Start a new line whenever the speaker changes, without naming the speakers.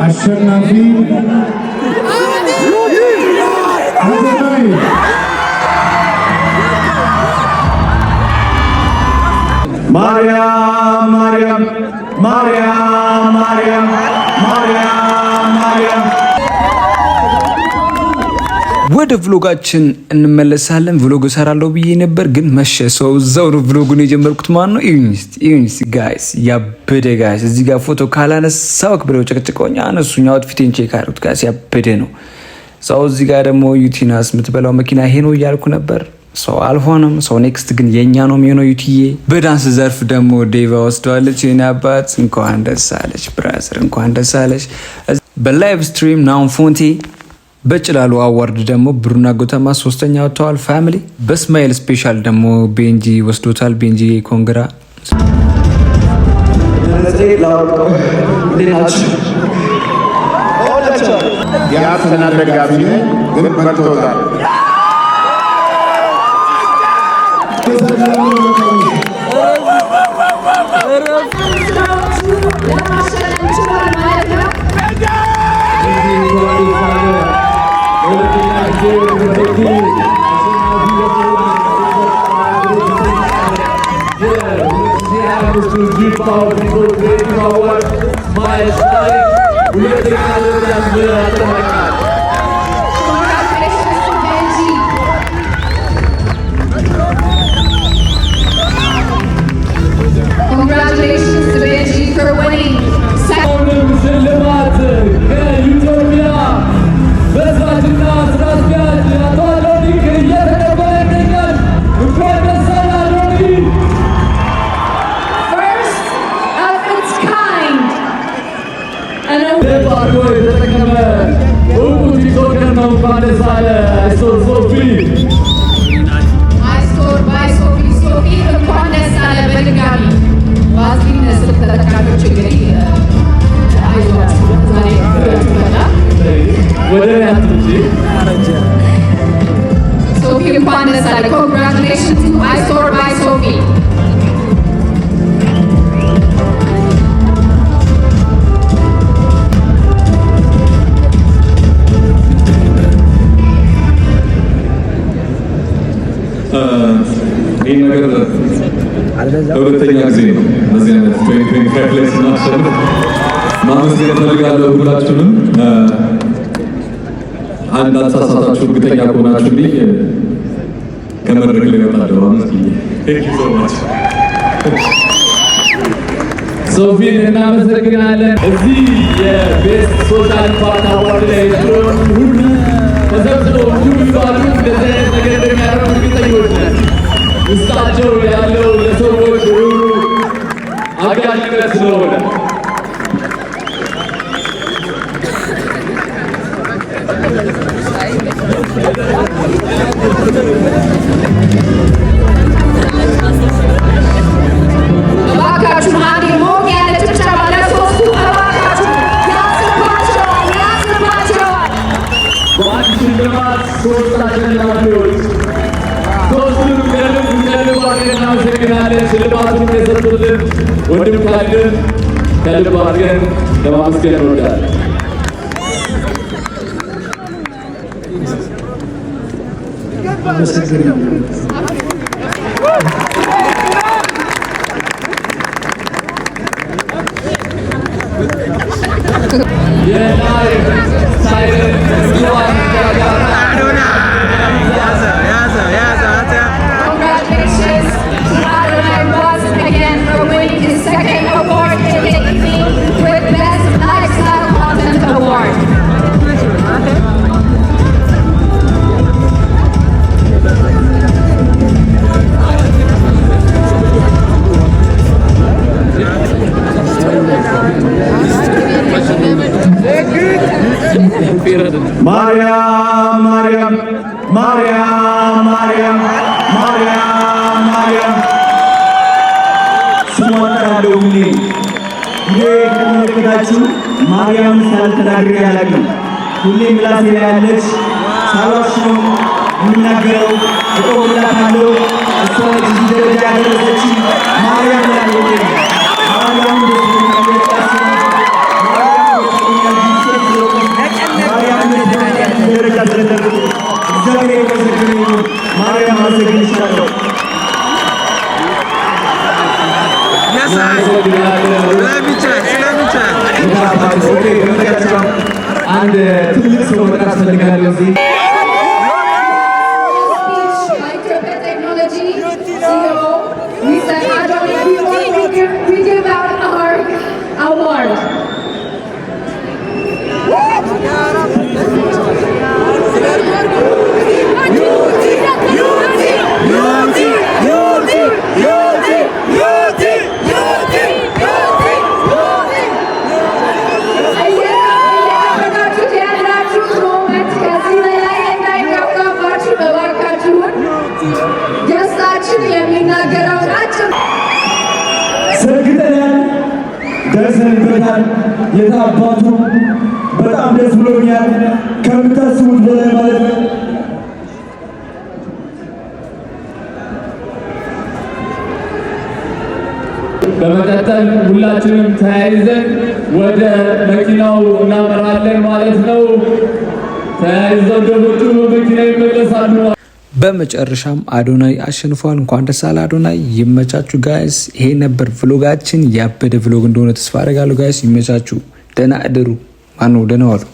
አሸናፊ ማርያም ማርያም ማርያም ማርያም ማርያም ማርያም።
ወደ ቭሎጋችን እንመለሳለን። ቭሎግ እሰራለሁ ብዬ ነበር ግን መሸ። ሰው እዛው ነው ቭሎጉን የጀመርኩት። ማን ነው? ኢዩኒስት ጋይስ፣ ያበደ ጋይስ። እዚህ ጋር ፎቶ ካላነሳው ብለው ጨቅጭቀውኝ አነሱኝ። አውትፊቴን ቼክ አድርጉት ጋይስ፣ ያበደ ነው። ሰው እዚህ ጋር ደግሞ ዩቲናስ የምትበላው መኪና ይሄ ነው እያልኩ ነበር። ሰው አልሆነም። ሰው ኔክስት ግን የኛ ነው የሚሆነው ዩቲዬ። በዳንስ ዘርፍ ደግሞ ዴቫ ወስደዋለች። የኔ አባት እንኳን ደስ አለች ብራዘር፣ እንኳን ደስ አለች። በላይቭ ስትሪም ናውን ፎንቴ በጭላሉ አዋርድ ደግሞ ብሩና ጎተማ ሶስተኛ ወጥተዋል። ፋሚሊ በስማይል ስፔሻል ደግሞ ቤንጂ ወስዶታል። ቤንጂ ኮንግራ
የአርሰናል ደጋፊ ግን መርቶታል።
Congratulations to Benji for winning. Congratulations to I Store by Sophie.
ይህ ነገር ለሁለተኛ ጊዜ ነው በዚህ አይነት 2025 ላይ ስናሸንፍ ማመስገን እፈልጋለሁ ሁላችሁንም። አንድ አሳሳታችሁ እርግጠኛ ከሆናችሁልኝ ከመድረክ ላይ እወጣለሁ።
ሶፊን እናመሰግናለን። እዚህ የቤስት ሶሻል ኢምፓክት አዋርድ ላይ ሁሉ ተሰብስበው ይባሉ እንደዚህ አይነት ነገር እንደሚያደርጉ እርግጠኞች ነን። ውስጣቸው ያለው ለሰዎች ሁሉ አጋዥነት ስለሆነ
እባካችሁ አንዴ ሞቅ ያለ ጭብጨባ ለሶስቱ እባካችሁ። ያስባቸዋል።
በአንድ ሽልማት ሶስት አሸናፊዎች ሶስቱም ከልብ አድርገን እናመሰግናለን። ሽልማቱን የሰጡልን ወንድም ካልን ከልብ አድርገን ለማመስገን እንወዳለን።
Congratulations to Adonai Boston again for winning his second award in the evening with Best Lifestyle Content Award.
ማርያም ማርያም ማርያም ማርያም ማርያም ማርያም ስሟን እጠራለሁ። ሁሌ ከመለከታችሁ ማርያም ሳልተናግሬ አላውቅም። ሁሌ ምላሴ ላይ ያለች ሳልዋሽ ነው የምናገረው። እቆምላታለሁ። እሷ እዚህ ደረጃ ያደረሰችኝ ማርያም ላይ ማርያም ደስ ይለኛል። ማርያም ደስ ይለኛል። በመጨረሻ አንድ ትልቅ ሰው መጥራት ፈልጋለሁ እዚህ
Ethiopia Technology CEO, Mr. Adonai, we give out our award.
ሰግተናል፣ ደርሰንበታል። የታባቱ በጣም ደስ ብሎኛል ከምታስቡት በላይ ማለት ነው።
በመቀጠል ሁላችንም ተያይዘን ወደ መኪናው እናመራለን ማለት ነው። ተያይዘው ደቦቹ በመኪና ይመለሳሉ።
በመጨረሻም አዶናይ አሸንፏል። እንኳን ደስ አለ አዶናይ። ይመቻችሁ ጋይስ። ይሄ ነበር ቭሎጋችን። ያበደ ቭሎግ እንደሆነ ተስፋ አደርጋለሁ ጋይስ። ይመቻችሁ። ደህና እደሩ። ማነው ደህና ዋሉ።